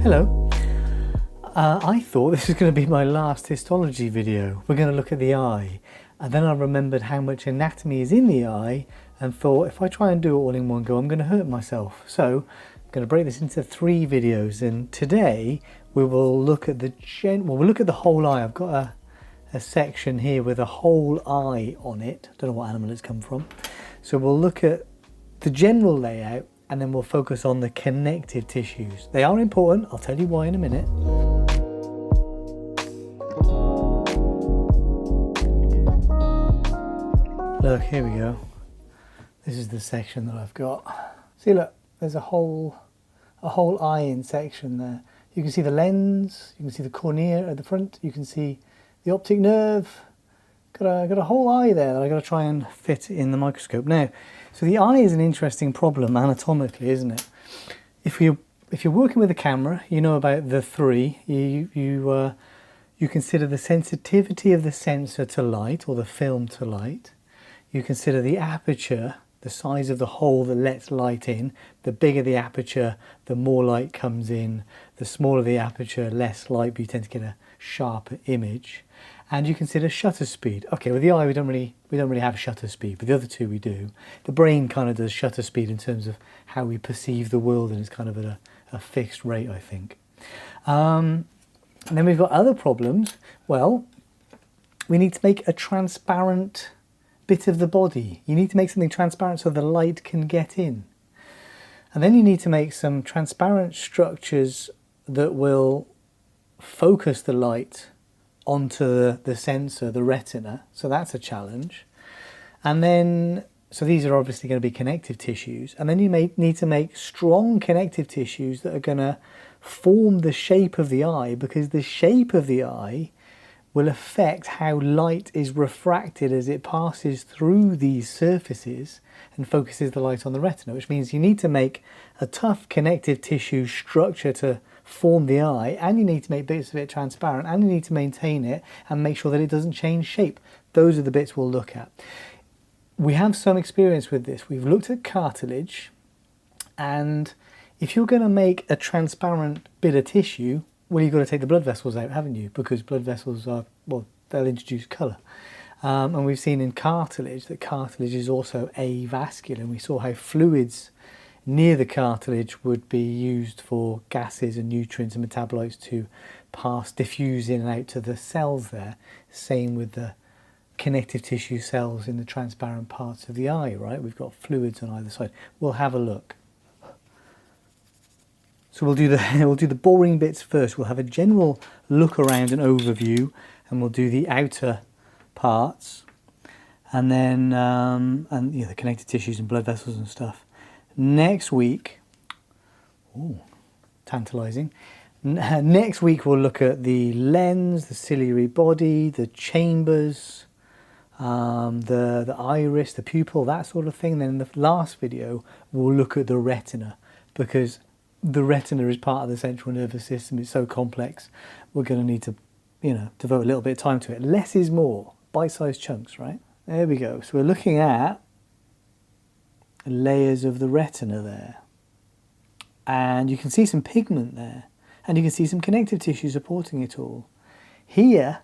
Hello. I thought this was going to be my last histology video. We're going to look at the eye. And then I remembered how much anatomy is in the eye and thought if I try and do it all in one go, I'm going to hurt myself. So I'm going to break this into 3 videos. And today we will look at we'll look at the whole eye. I've got a section here with a whole eye on it. Don't know what animal it's come from. So we'll look at the general layout and then we'll focus on the connective tissues. They are important. I'll tell you why in a minute. Look, here we go. This is the section that I've got. See, look, there's a whole eye in section there. You can see the lens, you can see the cornea at the front, you can see the optic nerve. Got a whole eye there that I've got to try and fit in the microscope. Now, so the eye is an interesting problem anatomically, isn't it? If you're working with a camera, you know about the 3. You consider the sensitivity of the sensor to light or the film to light. You consider the aperture, the size of the hole that lets light in. The bigger the aperture, the more light comes in. The smaller the aperture, less light, but you tend to get a sharper image. And you consider shutter speed. Okay, with the eye we don't really have shutter speed, but the other 2 we do. The brain kind of does shutter speed in terms of how we perceive the world, and it's kind of at a fixed rate, I think. And then we've got other problems. Well, we need to make a transparent bit of the body. You need to make something transparent so the light can get in. And then you need to make some transparent structures that will focus the light onto the sensor, the retina. So that's a challenge. And then, so these are obviously going to be connective tissues. And then you need to make strong connective tissues that are going to form the shape of the eye, because the shape of the eye will affect how light is refracted as it passes through these surfaces and focuses the light on the retina, which means you need to make a tough connective tissue structure to form the eye, and you need to make bits of it transparent, and you need to maintain it and make sure that it doesn't change shape. Those are the bits we'll look at. We have some experience with this. We've looked at cartilage, and if you're going to make a transparent bit of tissue, well, you've got to take the blood vessels out, haven't you? Because blood vessels are, well, they'll introduce colour. And we've seen in cartilage that cartilage is also avascular, and we saw how fluids near the cartilage would be used for gases and nutrients and metabolites to diffuse in and out to the cells there. Same with the connective tissue cells in the transparent parts of the eye, right? We've got fluids on either side. We'll have a look. So we'll do the boring bits first. We'll have a general look around, an overview, and we'll do the outer parts, and then the connective tissues and blood vessels and stuff. Next week, tantalising. Next week we'll look at the lens, the ciliary body, the chambers, the iris, the pupil, that sort of thing. Then in the last video we'll look at the retina, because the retina is part of the central nervous system. It's so complex. We're going to need to, devote a little bit of time to it. Less is more. Bite-sized chunks, right? There we go. So we're looking at layers of the retina there, and you can see some pigment there, and you can see some connective tissue supporting it all. Here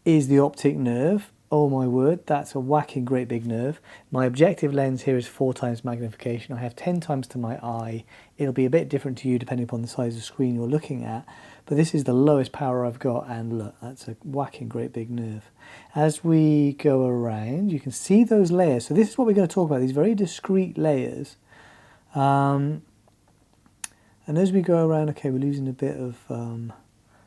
is the optic nerve. Oh my word, that's a whacking great big nerve. My objective lens here is 4 times magnification. I have 10 times to my eye. It'll be a bit different to you depending upon the size of the screen you're looking at, but this is the lowest power I've got, and look, that's a whacking great big nerve. As we go around, you can see those layers. So this is what we're going to talk about, these very discrete layers. And as we go around, okay, we're losing a bit of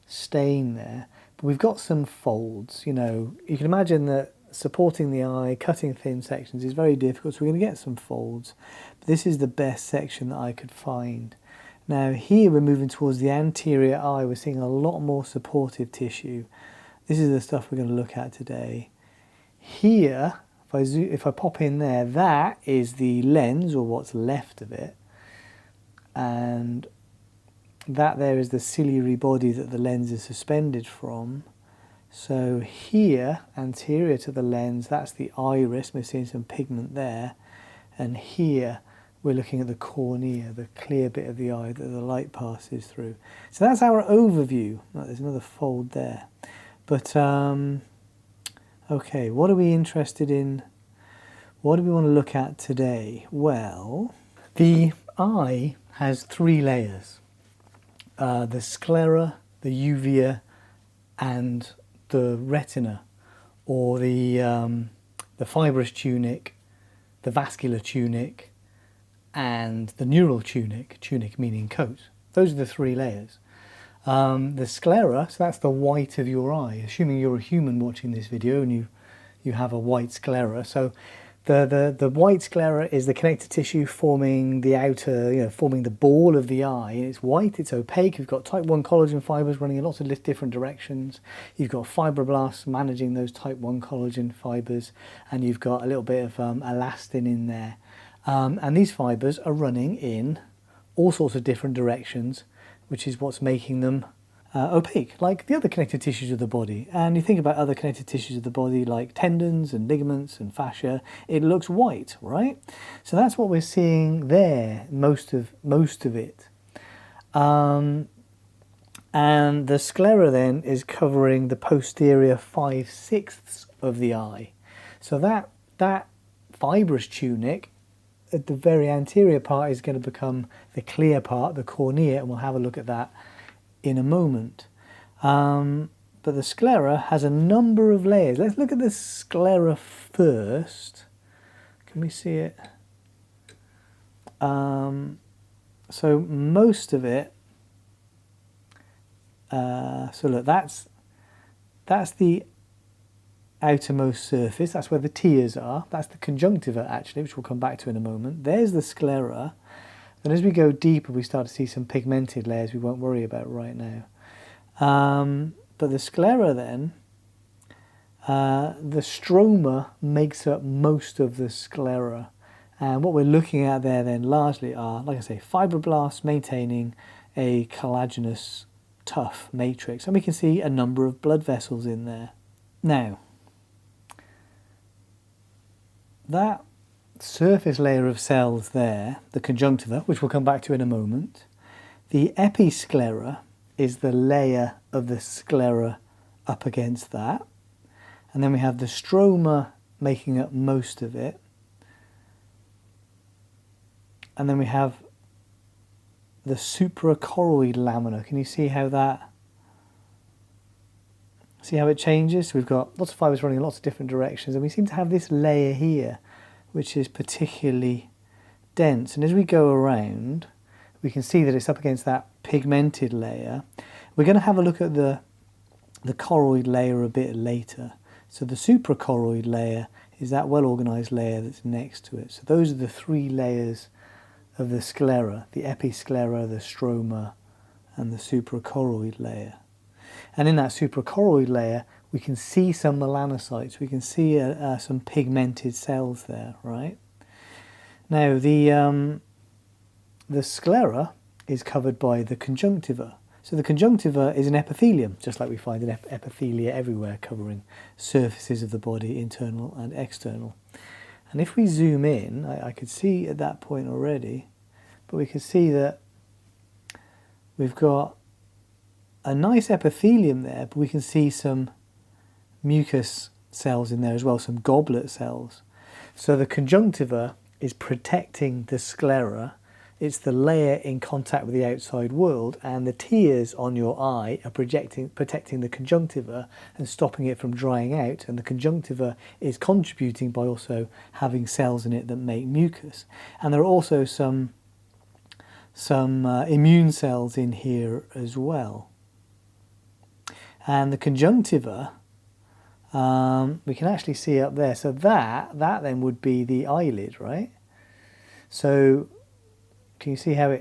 stain there, but we've got some folds. You can imagine that supporting the eye, cutting thin sections is very difficult, so we're going to get some folds. But this is the best section that I could find. Now here we're moving towards the anterior eye. We're seeing a lot more supportive tissue. This is the stuff we're going to look at today. Here, if I pop in there, that is the lens, or what's left of it. And that there is the ciliary body that the lens is suspended from. So here, anterior to the lens, that's the iris. We're seeing some pigment there. And here, we're looking at the cornea, the clear bit of the eye that the light passes through. So that's our overview. Oh, there's another fold there. But, okay, what are we interested in? What do we want to look at today? Well, the eye has three layers. The sclera, the uvea, and the retina, or the fibrous tunic, the vascular tunic, and the neural tunic, tunic meaning coat. Those are the three layers. The sclera, so that's the white of your eye, assuming you're a human watching this video and you have a white sclera. So the white sclera is the connective tissue forming the outer, forming the ball of the eye. It's white, it's opaque, you've got type 1 collagen fibres running in lots of different directions. You've got fibroblasts managing those type 1 collagen fibres, and you've got a little bit of elastin in there. And these fibres are running in all sorts of different directions, which is what's making them opaque, like the other connective tissues of the body. And you think about other connective tissues of the body, like tendons and ligaments and fascia, it looks white, right? So that's what we're seeing there, most of it. And the sclera then is covering the posterior 5/6 of the eye. So that fibrous tunic at the very anterior part is going to become the clear part, the cornea, and we'll have a look at that in a moment. But the sclera has a number of layers. Let's look at the sclera first. Can we see it? So most of it, so look, that's the outermost surface, that's where the tears are, that's the conjunctiva actually, which we'll come back to in a moment. There's the sclera. Then as we go deeper we start to see some pigmented layers we won't worry about right now. But the sclera then, the stroma makes up most of the sclera, and what we're looking at there then largely are, like I say, fibroblasts maintaining a collagenous tough matrix, and we can see a number of blood vessels in there. Now, that surface layer of cells there, the conjunctiva, which we'll come back to in a moment, the episclera is the layer of the sclera up against that, and then we have the stroma making up most of it, and then we have the suprachoroid lamina. Can you see how it changes? So we've got lots of fibres running in lots of different directions, and we seem to have this layer here which is particularly dense, and as we go around we can see that it's up against that pigmented layer. We're going to have a look at the choroid layer a bit later. So the suprachoroid layer is that well organised layer that's next to it. So those are the three layers of the sclera: the episclera, the stroma, and the suprachoroid layer. And in that suprachoroid layer we can see some melanocytes, we can see some pigmented cells there, right? Now the sclera is covered by the conjunctiva. So the conjunctiva is an epithelium, just like we find an epithelia everywhere, covering surfaces of the body, internal and external. And if we zoom in, I could see at that point already, but we can see that we've got a nice epithelium there, but we can see some mucus cells in there as well, some goblet cells. So the conjunctiva is protecting the sclera. It's the layer in contact with the outside world, and the tears on your eye are protecting the conjunctiva and stopping it from drying out, and the conjunctiva is contributing by also having cells in it that make mucus. And there are also some immune cells in here as well. And the conjunctiva, we can actually see up there. So that then would be the eyelid, right? So can you see how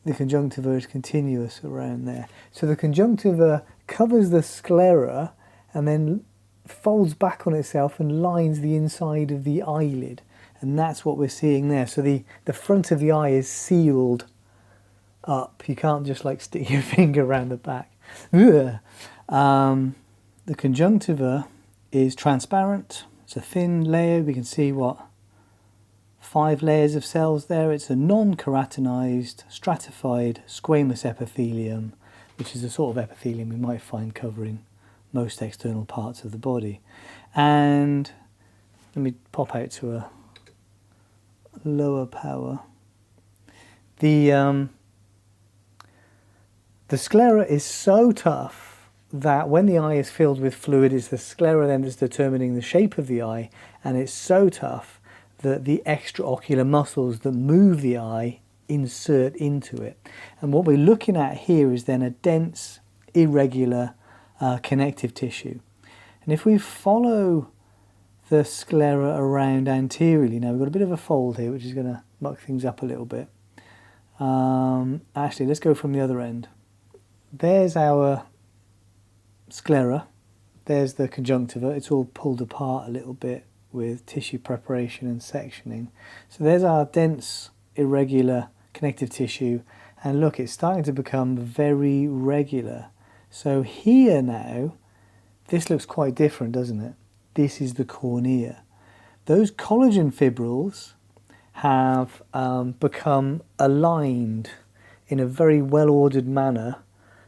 the conjunctiva is continuous around there? So the conjunctiva covers the sclera and then folds back on itself and lines the inside of the eyelid. And that's what we're seeing there. So the front of the eye is sealed up. You can't just like stick your finger around the back. The conjunctiva is transparent. It's a thin layer. We can see what 5 layers of cells there. It's a non-keratinized, stratified squamous epithelium, which is the sort of epithelium we might find covering most external parts of the body. And let me pop out to a lower power. The sclera is so tough that when the eye is filled with fluid, it's the sclera then that's determining the shape of the eye, and it's so tough that the extraocular muscles that move the eye insert into it. And what we're looking at here is then a dense, irregular connective tissue. And if we follow the sclera around anteriorly, now we've got a bit of a fold here, which is going to muck things up a little bit. Actually, let's go from the other end. There's our sclera, there's the conjunctiva. It's all pulled apart a little bit with tissue preparation and sectioning. So there's our dense, irregular connective tissue, and look, it's starting to become very regular. So here now, this looks quite different, doesn't it? This is the cornea. Those collagen fibrils have become aligned in a very well-ordered manner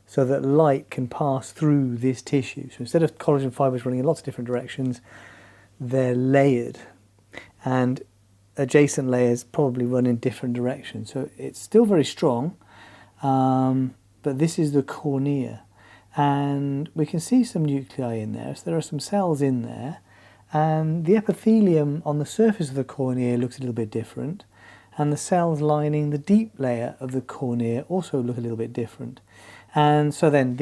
so that light can pass through this tissue. So instead of collagen fibers running in lots of different directions, they're layered, and adjacent layers probably run in different directions. So it's still very strong, but this is the cornea. And we can see some nuclei in there, so there are some cells in there, and the epithelium on the surface of the cornea looks a little bit different, and the cells lining the deep layer of the cornea also look a little bit different. And so then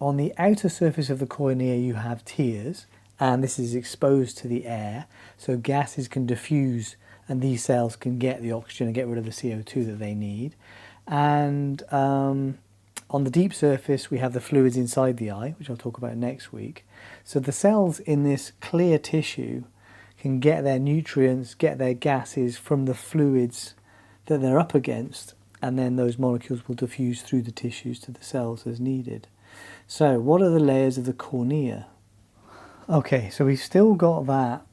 on the outer surface of the cornea you have tears, and this is exposed to the air, so gases can diffuse and these cells can get the oxygen and get rid of the CO2 that they need. And on the deep surface we have the fluids inside the eye, which I'll talk about next week. So the cells in this clear tissue can get their nutrients, get their gases from the fluids that they're up against, and then those molecules will diffuse through the tissues to the cells as needed. So what are the layers of the cornea? Okay, so we've still got that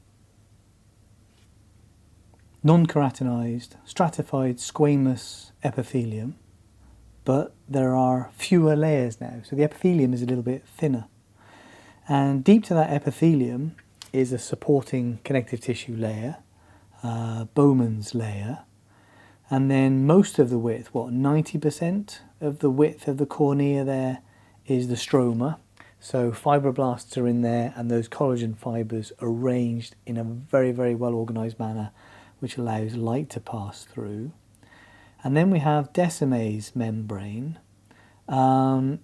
non-keratinized, stratified squamous epithelium, but there are fewer layers now, so the epithelium is a little bit thinner. And deep to that epithelium is a supporting connective tissue layer, Bowman's layer, and then most of the width, 90% of the width of the cornea there is the stroma. So fibroblasts are in there, and those collagen fibers arranged in a very, very well organized manner, which allows light to pass through. And then we have Descemet's membrane, and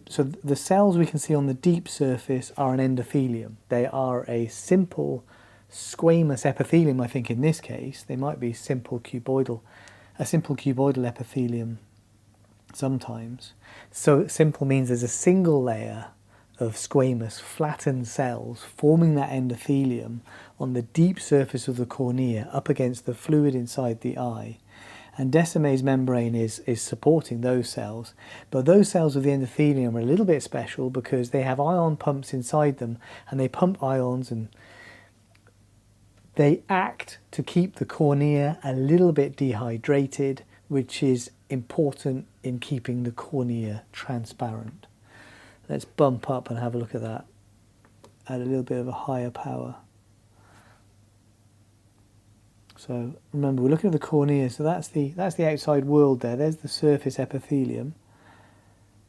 so the cells we can see on the deep surface are an endothelium. They are a simple squamous epithelium, I think in this case. They might be a simple cuboidal epithelium sometimes. So simple means there's a single layer of squamous flattened cells forming that endothelium on the deep surface of the cornea up against the fluid inside the eye. And Descemet's membrane is supporting those cells, but those cells of the endothelium are a little bit special because they have ion pumps inside them, and they pump ions and they act to keep the cornea a little bit dehydrated, which is important in keeping the cornea transparent. Let's bump up and have a look at that at a little bit of a higher power. So remember, we're looking at the cornea, so that's the outside world there. There's the surface epithelium.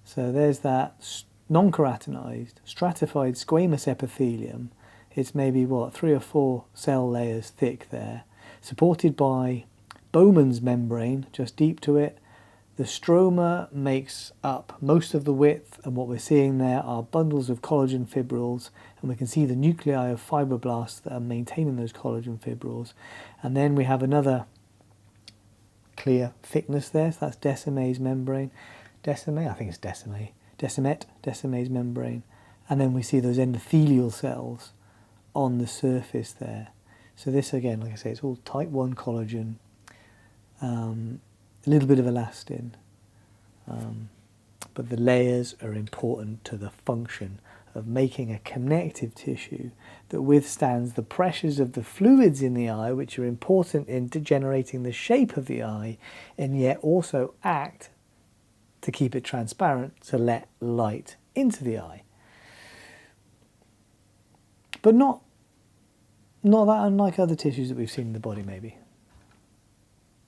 So there's that non-keratinized, stratified squamous epithelium. It's maybe 3 or 4 cell layers thick there, supported by Bowman's membrane just deep to it. The stroma makes up most of the width, and what we're seeing there are bundles of collagen fibrils, and we can see the nuclei of fibroblasts that are maintaining those collagen fibrils. And then we have another clear thickness there, so that's Descemet's membrane. Descemet, I think it's Descemet. Descemet's membrane. And then we see those endothelial cells on the surface there. So this again, like I say, it's all type 1 collagen. A little bit of elastin, but the layers are important to the function of making a connective tissue that withstands the pressures of the fluids in the eye, which are important in generating the shape of the eye, and yet also act to keep it transparent to let light into the eye. But not that unlike other tissues that we've seen in the body, maybe.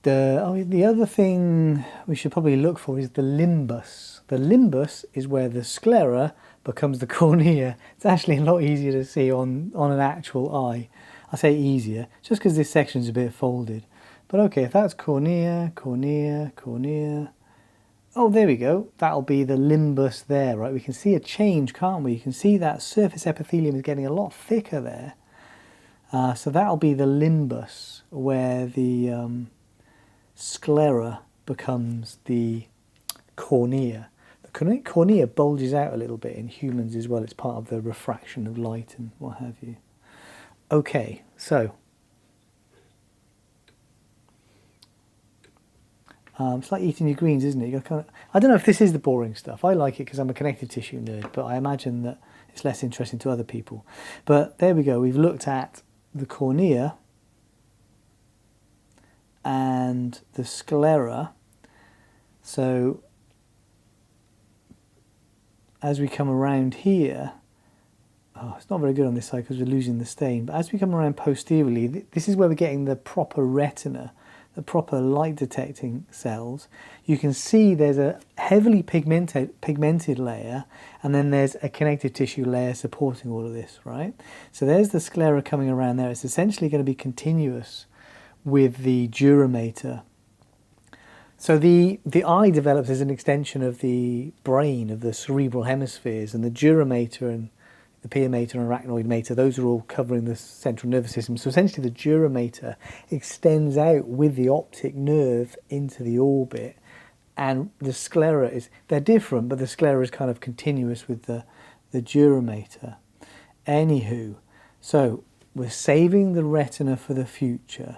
The other thing we should probably look for is the limbus. The limbus is where the sclera becomes the cornea. It's actually a lot easier to see on an actual eye. I say easier, just because this section is a bit folded. But okay, if that's cornea, cornea, cornea. Oh, there we go. That'll be the limbus there, right? We can see a change, can't we? You can see that surface epithelium is getting a lot thicker there. So that'll be the limbus, where the sclera becomes the cornea. The cornea bulges out a little bit in humans as well. It's part of the refraction of light and what have you. Okay, so it's like eating your greens, isn't it? I don't know if this is the boring stuff. I like it because I'm a connective tissue nerd, but I imagine that it's less interesting to other people. But there we go. We've looked at the cornea and the sclera. So as we come around here, it's not very good on this side because we're losing the stain, but as we come around posteriorly, this is where we're getting the proper retina, the proper light detecting cells. You can see there's a heavily pigmented layer, and then there's a connective tissue layer supporting all of this, right? So there's the sclera coming around there. It's essentially going to be continuous with the dura mater. So the eye develops as an extension of the brain, of the cerebral hemispheres, and the dura mater and the pia mater and arachnoid mater, those are all covering the central nervous system. So essentially the dura mater extends out with the optic nerve into the orbit, and the sclera they're different, but the sclera is kind of continuous with the dura mater. Anywho, so we're saving the retina for the future,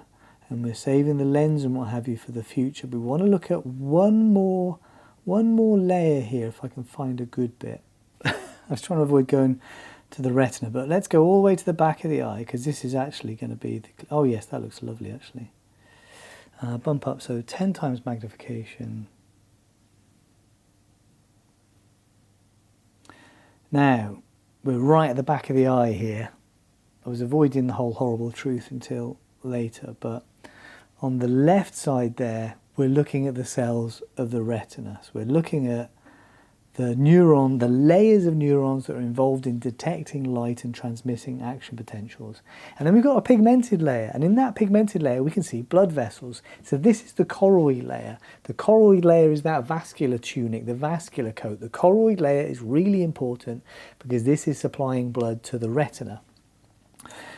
and we're saving the lens and what have you for the future. We want to look at one more layer here, if I can find a good bit. I was trying to avoid going to the retina, but let's go all the way to the back of the eye, because this is actually going to be oh yes, that looks lovely actually. Bump up, so 10 times magnification. Now we're right at the back of the eye here. I was avoiding the whole horrible truth until later, but on the left side there we're looking at the cells of the retina. So we're looking at the layers of neurons that are involved in detecting light and transmitting action potentials. And then we've got a pigmented layer, and in that pigmented layer we can see blood vessels. So this is the choroid layer. The choroid layer is that vascular tunic, the vascular coat. The choroid layer is really important because this is supplying blood to the retina.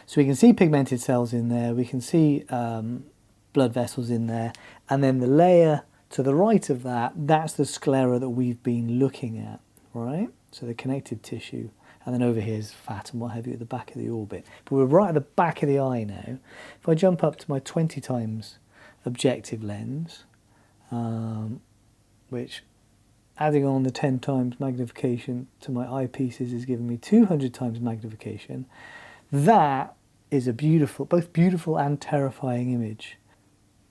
So we can see pigmented cells in there, we can see blood vessels in there, and then the layer to the right of that, that's the sclera that we've been looking at, right? So the connective tissue, and then over here is fat and what have you at the back of the orbit. But we're right at the back of the eye now. If I jump up to my 20 times objective lens, which adding on the 10 times magnification to my eyepieces is giving me 200 times magnification, that is a beautiful, both beautiful and terrifying image.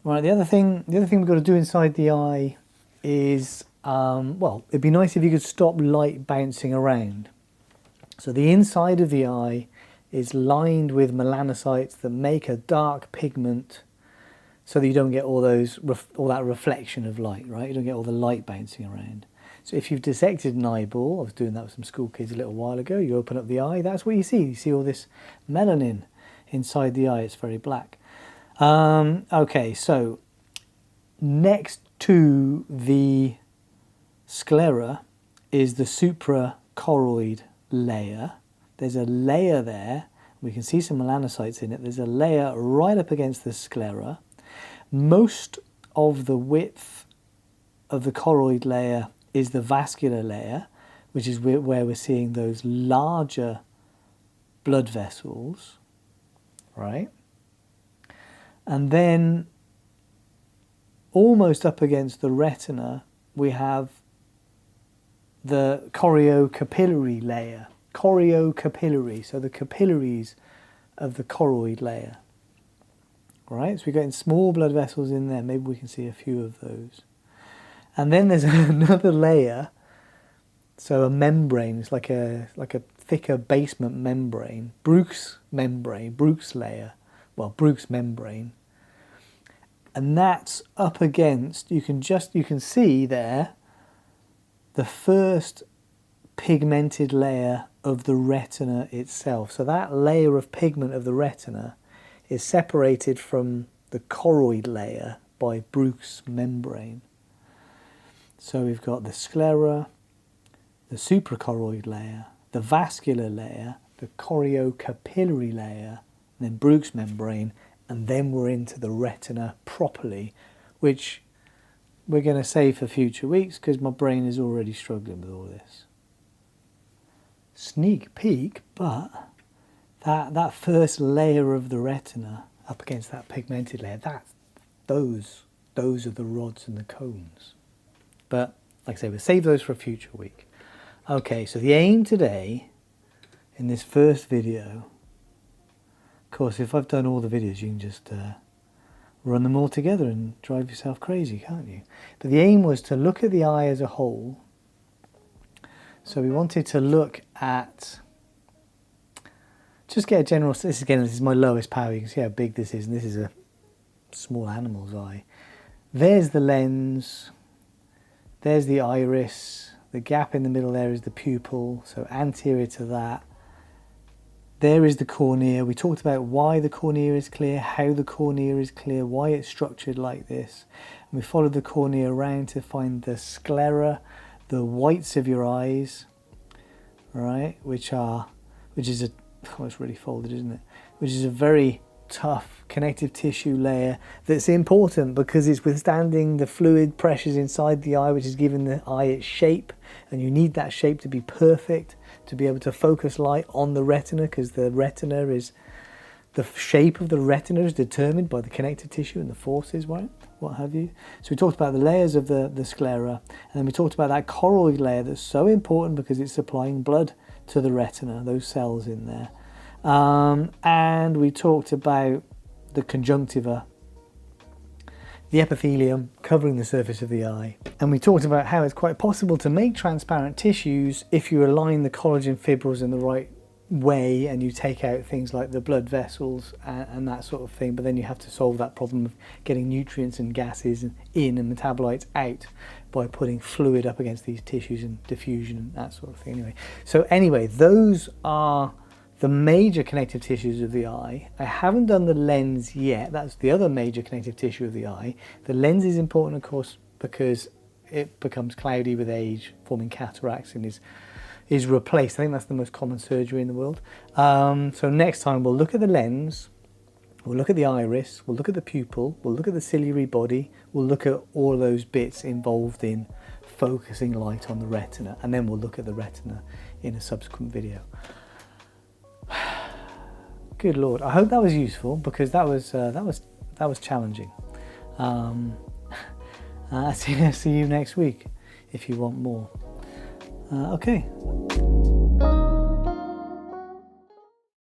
Right, the other thing we've got to do inside the eye is, well, it'd be nice if you could stop light bouncing around. So the inside of the eye is lined with melanocytes that make a dark pigment so that you don't get all that reflection of light, right? You don't get all the light bouncing around. So if you've dissected an eyeball, I was doing that with some school kids a little while ago, you open up the eye, that's what you see. You see all this melanin inside the eye, it's very black. Okay, so next to the sclera is the suprachoroid layer. There's a layer there. We can see some melanocytes in it. There's a layer right up against the sclera. Most of the width of the choroid layer is the vascular layer, which is where we're seeing those larger blood vessels, right? And then almost up against the retina we have the choriocapillary layer, choriocapillary, so the capillaries of the choroid layer. Right, so we're getting small blood vessels in there. Maybe we can see a few of those. And then there's another layer, so a membrane. It's like a thicker basement membrane, Bruch's membrane, Bruch's layer. Well, Bruch's membrane, and that's up against. You can see there the first pigmented layer of the retina itself. So that layer of pigment of the retina is separated from the choroid layer by Bruch's membrane. So we've got the sclera, the suprachoroid layer, the vascular layer, the choriocapillary layer, and then Bruch's membrane, and then we're into the retina properly, which we're going to save for future weeks because my brain is already struggling with all this. Sneak peek, but that first layer of the retina up against that pigmented layer, those are the rods and the cones. But like I say, we'll save those for a future week. Okay, so the aim today in this first video, of course, if I've done all the videos, you can just run them all together and drive yourself crazy, can't you? But the aim was to look at the eye as a whole. So we wanted to look at, just get a general, this is my lowest power, you can see how big this is, and this is a small animal's eye. There's the lens, there's the iris, the gap in the middle there is the pupil, so anterior to that. There is the cornea. We talked about why the cornea is clear, how the cornea is clear, why it's structured like this. And we followed the cornea around to find the sclera, the whites of your eyes, right? Which is it's really folded, isn't it? Which is a very tough connective tissue layer that's important because it's withstanding the fluid pressures inside the eye, which is giving the eye its shape, and you need that shape to be perfect to be able to focus light on the retina, because the shape of the retina is determined by the connective tissue and the forces, right? What have you. So we talked about the layers of the sclera, and then we talked about that choroid layer that's so important because it's supplying blood to the retina, those cells in there. And we talked about the conjunctiva, the epithelium covering the surface of the eye. And we talked about how it's quite possible to make transparent tissues if you align the collagen fibrils in the right way and you take out things like the blood vessels and that sort of thing. But then you have to solve that problem of getting nutrients and gases in and metabolites out by putting fluid up against these tissues and diffusion and that sort of thing. Anyway, those are the major connective tissues of the eye. I haven't done the lens yet. That's the other major connective tissue of the eye. The lens is important, of course, because it becomes cloudy with age, forming cataracts, and is replaced. I think that's the most common surgery in the world. So next time we'll look at the lens, we'll look at the iris, we'll look at the pupil, we'll look at the ciliary body, we'll look at all those bits involved in focusing light on the retina, and then we'll look at the retina in a subsequent video. Good Lord, I hope that was useful because that was challenging. See you next week if you want more. Okay.